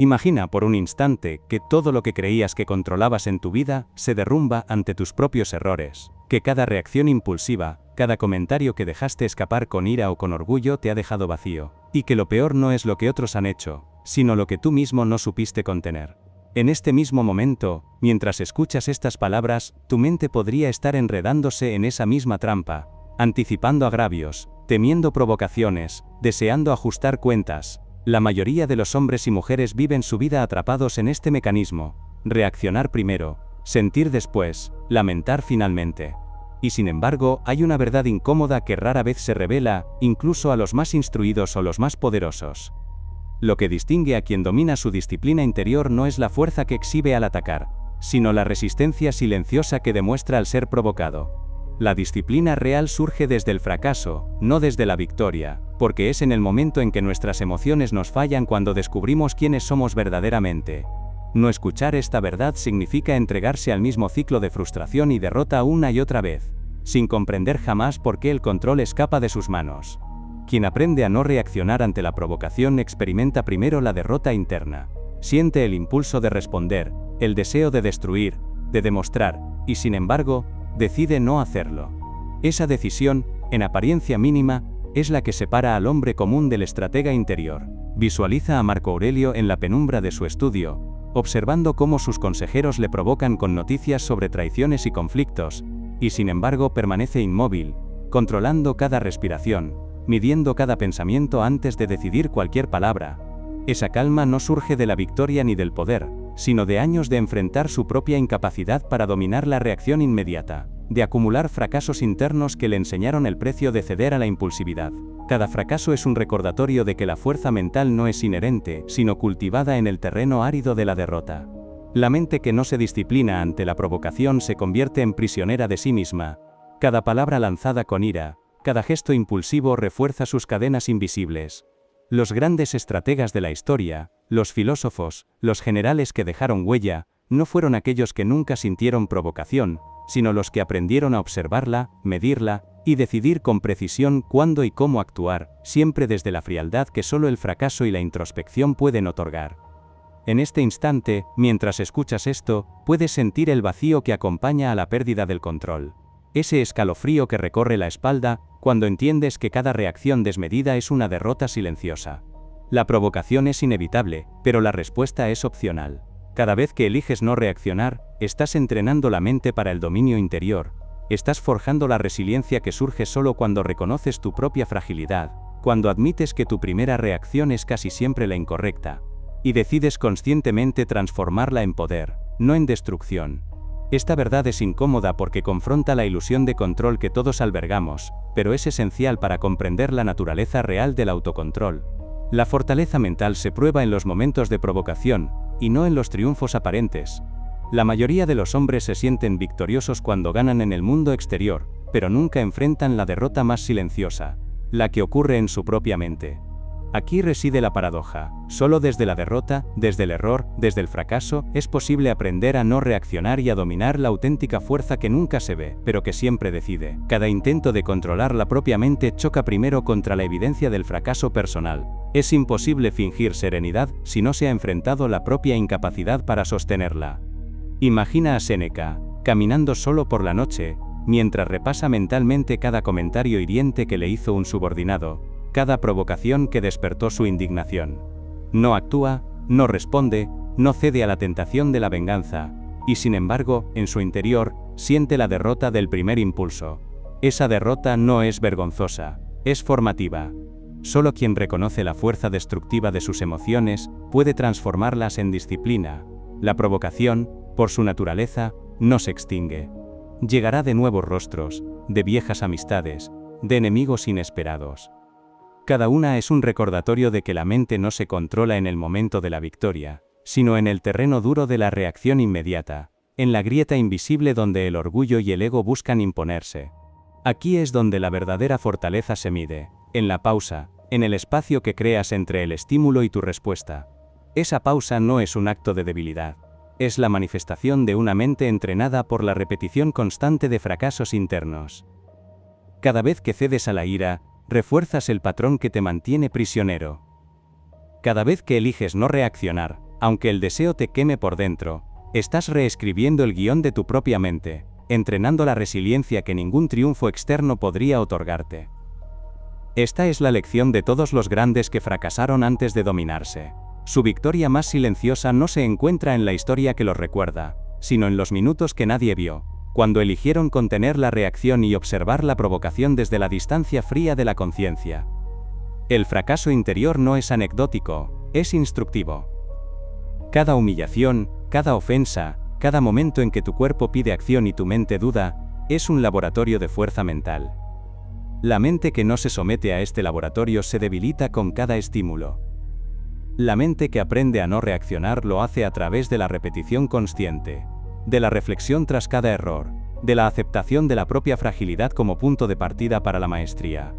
Imagina por un instante que todo lo que creías que controlabas en tu vida se derrumba ante tus propios errores, que cada reacción impulsiva, cada comentario que dejaste escapar con ira o con orgullo te ha dejado vacío, y que lo peor no es lo que otros han hecho, sino lo que tú mismo no supiste contener. En este mismo momento, mientras escuchas estas palabras, tu mente podría estar enredándose en esa misma trampa, anticipando agravios, temiendo provocaciones, deseando ajustar cuentas. La mayoría de los hombres y mujeres viven su vida atrapados en este mecanismo: reaccionar primero, sentir después, lamentar finalmente. Y sin embargo, hay una verdad incómoda que rara vez se revela, incluso a los más instruidos o los más poderosos. Lo que distingue a quien domina su disciplina interior no es la fuerza que exhibe al atacar, sino la resistencia silenciosa que demuestra al ser provocado. La disciplina real surge desde el fracaso, no desde la victoria, porque es en el momento en que nuestras emociones nos fallan cuando descubrimos quiénes somos verdaderamente. No escuchar esta verdad significa entregarse al mismo ciclo de frustración y derrota una y otra vez, sin comprender jamás por qué el control escapa de sus manos. Quien aprende a no reaccionar ante la provocación experimenta primero la derrota interna. Siente el impulso de responder, el deseo de destruir, de demostrar, y sin embargo, decide no hacerlo. Esa decisión, en apariencia mínima, es la que separa al hombre común del estratega interior. Visualiza a Marco Aurelio en la penumbra de su estudio, observando cómo sus consejeros le provocan con noticias sobre traiciones y conflictos, y sin embargo permanece inmóvil, controlando cada respiración, midiendo cada pensamiento antes de decidir cualquier palabra. Esa calma no surge de la victoria ni del poder, sino de años de enfrentar su propia incapacidad para dominar la reacción inmediata, de acumular fracasos internos que le enseñaron el precio de ceder a la impulsividad. Cada fracaso es un recordatorio de que la fuerza mental no es inherente, sino cultivada en el terreno árido de la derrota. La mente que no se disciplina ante la provocación se convierte en prisionera de sí misma. Cada palabra lanzada con ira, cada gesto impulsivo refuerza sus cadenas invisibles. Los grandes estrategas de la historia, los filósofos, los generales que dejaron huella, no fueron aquellos que nunca sintieron provocación, sino los que aprendieron a observarla, medirla, y decidir con precisión cuándo y cómo actuar, siempre desde la frialdad que solo el fracaso y la introspección pueden otorgar. En este instante, mientras escuchas esto, puedes sentir el vacío que acompaña a la pérdida del control. Ese escalofrío que recorre la espalda, cuando entiendes que cada reacción desmedida es una derrota silenciosa. La provocación es inevitable, pero la respuesta es opcional. Cada vez que eliges no reaccionar, estás entrenando la mente para el dominio interior. Estás forjando la resiliencia que surge solo cuando reconoces tu propia fragilidad, cuando admites que tu primera reacción es casi siempre la incorrecta, y decides conscientemente transformarla en poder, no en destrucción. Esta verdad es incómoda porque confronta la ilusión de control que todos albergamos, pero es esencial para comprender la naturaleza real del autocontrol. La fortaleza mental se prueba en los momentos de provocación, y no en los triunfos aparentes. La mayoría de los hombres se sienten victoriosos cuando ganan en el mundo exterior, pero nunca enfrentan la derrota más silenciosa, la que ocurre en su propia mente. Aquí reside la paradoja. Solo desde la derrota, desde el error, desde el fracaso, es posible aprender a no reaccionar y a dominar la auténtica fuerza que nunca se ve, pero que siempre decide. Cada intento de controlar la propia mente choca primero contra la evidencia del fracaso personal. Es imposible fingir serenidad si no se ha enfrentado la propia incapacidad para sostenerla. Imagina a Séneca, caminando solo por la noche, mientras repasa mentalmente cada comentario hiriente que le hizo un subordinado, cada provocación que despertó su indignación. No actúa, no responde, no cede a la tentación de la venganza, y sin embargo, en su interior, siente la derrota del primer impulso. Esa derrota no es vergonzosa, es formativa. Solo quien reconoce la fuerza destructiva de sus emociones puede transformarlas en disciplina. La provocación, por su naturaleza, no se extingue. Llegará de nuevos rostros, de viejas amistades, de enemigos inesperados. Cada una es un recordatorio de que la mente no se controla en el momento de la victoria, sino en el terreno duro de la reacción inmediata, en la grieta invisible donde el orgullo y el ego buscan imponerse. Aquí es donde la verdadera fortaleza se mide, en la pausa, en el espacio que creas entre el estímulo y tu respuesta. Esa pausa no es un acto de debilidad, es la manifestación de una mente entrenada por la repetición constante de fracasos internos. Cada vez que cedes a la ira, refuerzas el patrón que te mantiene prisionero. Cada vez que eliges no reaccionar, Aunque el deseo te queme por dentro, estás reescribiendo el guión de tu propia mente, entrenando la resiliencia que ningún triunfo externo podría otorgarte. Esta es la lección de todos los grandes que fracasaron antes de dominarse. Su victoria más silenciosa no se encuentra en la historia que los recuerda, sino en los minutos que nadie vio, cuando eligieron contener la reacción y observar la provocación desde la distancia fría de la conciencia. El fracaso interior no es anecdótico, es instructivo. Cada humillación, cada ofensa, cada momento en que tu cuerpo pide acción y tu mente duda, es un laboratorio de fuerza mental. La mente que no se somete a este laboratorio se debilita con cada estímulo. La mente que aprende a no reaccionar lo hace a través de la repetición consciente, de la reflexión tras cada error, de la aceptación de la propia fragilidad como punto de partida para la maestría.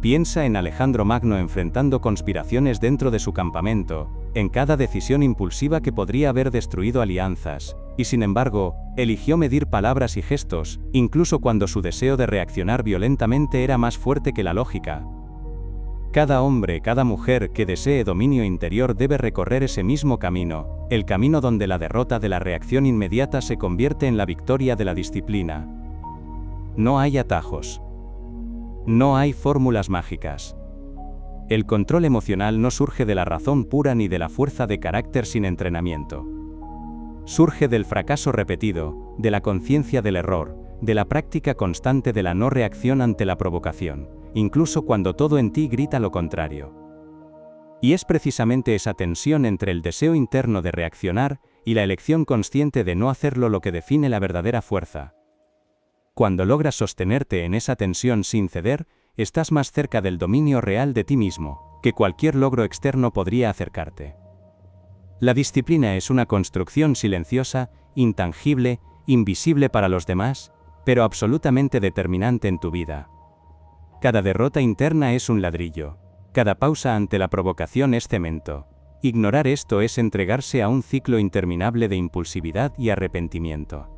Piensa en Alejandro Magno enfrentando conspiraciones dentro de su campamento, en cada decisión impulsiva que podría haber destruido alianzas, y sin embargo, eligió medir palabras y gestos, incluso cuando su deseo de reaccionar violentamente era más fuerte que la lógica. Cada hombre, cada mujer que desee dominio interior debe recorrer ese mismo camino, el camino donde la derrota de la reacción inmediata se convierte en la victoria de la disciplina. No hay atajos. No hay fórmulas mágicas. El control emocional no surge de la razón pura ni de la fuerza de carácter sin entrenamiento. Surge del fracaso repetido, de la conciencia del error, de la práctica constante de la no reacción ante la provocación, incluso cuando todo en ti grita lo contrario. Y es precisamente esa tensión entre el deseo interno de reaccionar y la elección consciente de no hacerlo lo que define la verdadera fuerza. Cuando logras sostenerte en esa tensión sin ceder, estás más cerca del dominio real de ti mismo, que cualquier logro externo podría acercarte. La disciplina es una construcción silenciosa, intangible, invisible para los demás, pero absolutamente determinante en tu vida. Cada derrota interna es un ladrillo, cada pausa ante la provocación es cemento. Ignorar esto es entregarse a un ciclo interminable de impulsividad y arrepentimiento.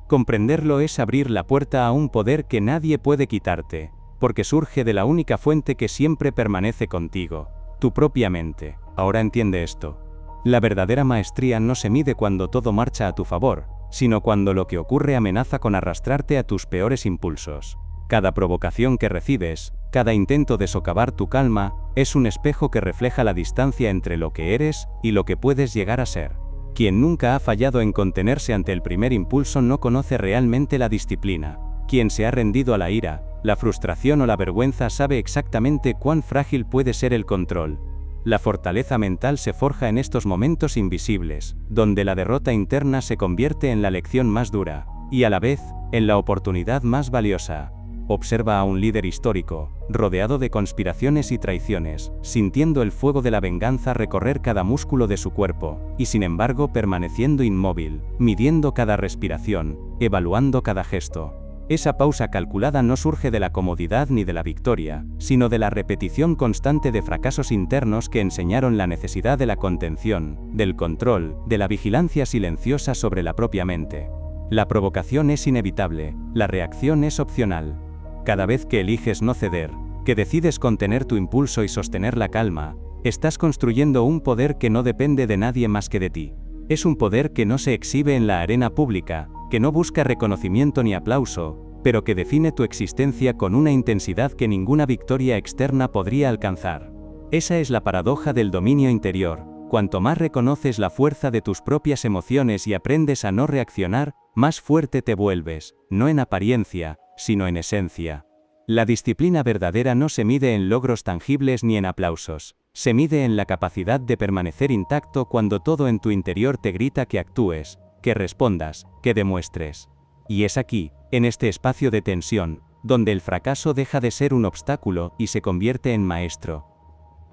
Comprenderlo es abrir la puerta a un poder que nadie puede quitarte, porque surge de la única fuente que siempre permanece contigo, tu propia mente. Ahora entiende esto. La verdadera maestría no se mide cuando todo marcha a tu favor, sino cuando lo que ocurre amenaza con arrastrarte a tus peores impulsos. Cada provocación que recibes, cada intento de socavar tu calma, es un espejo que refleja la distancia entre lo que eres y lo que puedes llegar a ser. Quien nunca ha fallado en contenerse ante el primer impulso no conoce realmente la disciplina. Quien se ha rendido a la ira, la frustración o la vergüenza sabe exactamente cuán frágil puede ser el control. La fortaleza mental se forja en estos momentos invisibles, donde la derrota interna se convierte en la lección más dura, y a la vez, en la oportunidad más valiosa. Observa a un líder histórico, rodeado de conspiraciones y traiciones, sintiendo el fuego de la venganza recorrer cada músculo de su cuerpo, y sin embargo permaneciendo inmóvil, midiendo cada respiración, evaluando cada gesto. Esa pausa calculada no surge de la comodidad ni de la victoria, sino de la repetición constante de fracasos internos que enseñaron la necesidad de la contención, del control, de la vigilancia silenciosa sobre la propia mente. La provocación es inevitable, la reacción es opcional. Cada vez que eliges no ceder, que decides contener tu impulso y sostener la calma, estás construyendo un poder que no depende de nadie más que de ti. Es un poder que no se exhibe en la arena pública, que no busca reconocimiento ni aplauso, pero que define tu existencia con una intensidad que ninguna victoria externa podría alcanzar. Esa es la paradoja del dominio interior. Cuanto más reconoces la fuerza de tus propias emociones y aprendes a no reaccionar, más fuerte te vuelves, no en apariencia, sino en esencia. La disciplina verdadera no se mide en logros tangibles ni en aplausos, se mide en la capacidad de permanecer intacto cuando todo en tu interior te grita que actúes, que respondas, que demuestres. Y es aquí, en este espacio de tensión, donde el fracaso deja de ser un obstáculo y se convierte en maestro.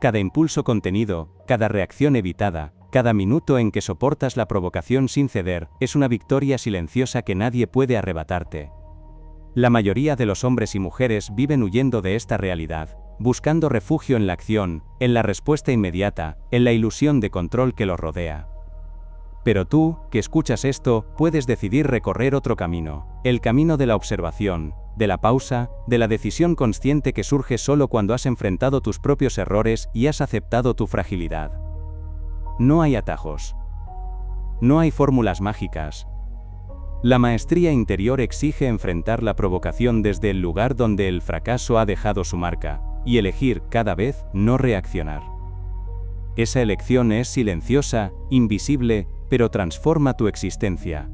Cada impulso contenido, cada reacción evitada, cada minuto en que soportas la provocación sin ceder, es una victoria silenciosa que nadie puede arrebatarte. La mayoría de los hombres y mujeres viven huyendo de esta realidad, buscando refugio en la acción, en la respuesta inmediata, en la ilusión de control que los rodea. Pero tú, que escuchas esto, puedes decidir recorrer otro camino, el camino de la observación, de la pausa, de la decisión consciente que surge solo cuando has enfrentado tus propios errores y has aceptado tu fragilidad. No hay atajos. No hay fórmulas mágicas. La maestría interior exige enfrentar la provocación desde el lugar donde el fracaso ha dejado su marca, y elegir cada vez no reaccionar. Esa elección es silenciosa, invisible, pero transforma tu existencia.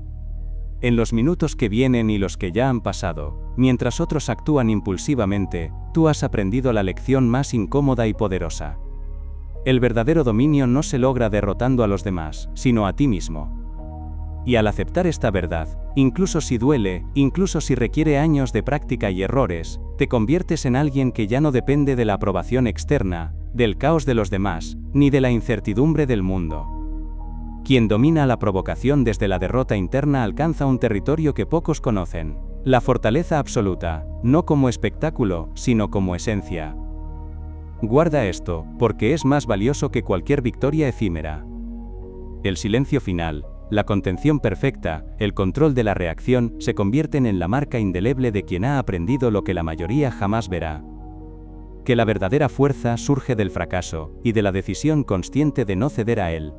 En los minutos que vienen y los que ya han pasado, mientras otros actúan impulsivamente, tú has aprendido la lección más incómoda y poderosa. El verdadero dominio no se logra derrotando a los demás, sino a ti mismo. Y al aceptar esta verdad, incluso si duele, incluso si requiere años de práctica y errores, te conviertes en alguien que ya no depende de la aprobación externa, del caos de los demás, ni de la incertidumbre del mundo. Quien domina la provocación desde la derrota interna alcanza un territorio que pocos conocen, la fortaleza absoluta, no como espectáculo, sino como esencia. Guarda esto, porque es más valioso que cualquier victoria efímera. El silencio final, la contención perfecta, el control de la reacción, se convierten en la marca indeleble de quien ha aprendido lo que la mayoría jamás verá. Que la verdadera fuerza surge del fracaso, y de la decisión consciente de no ceder a él,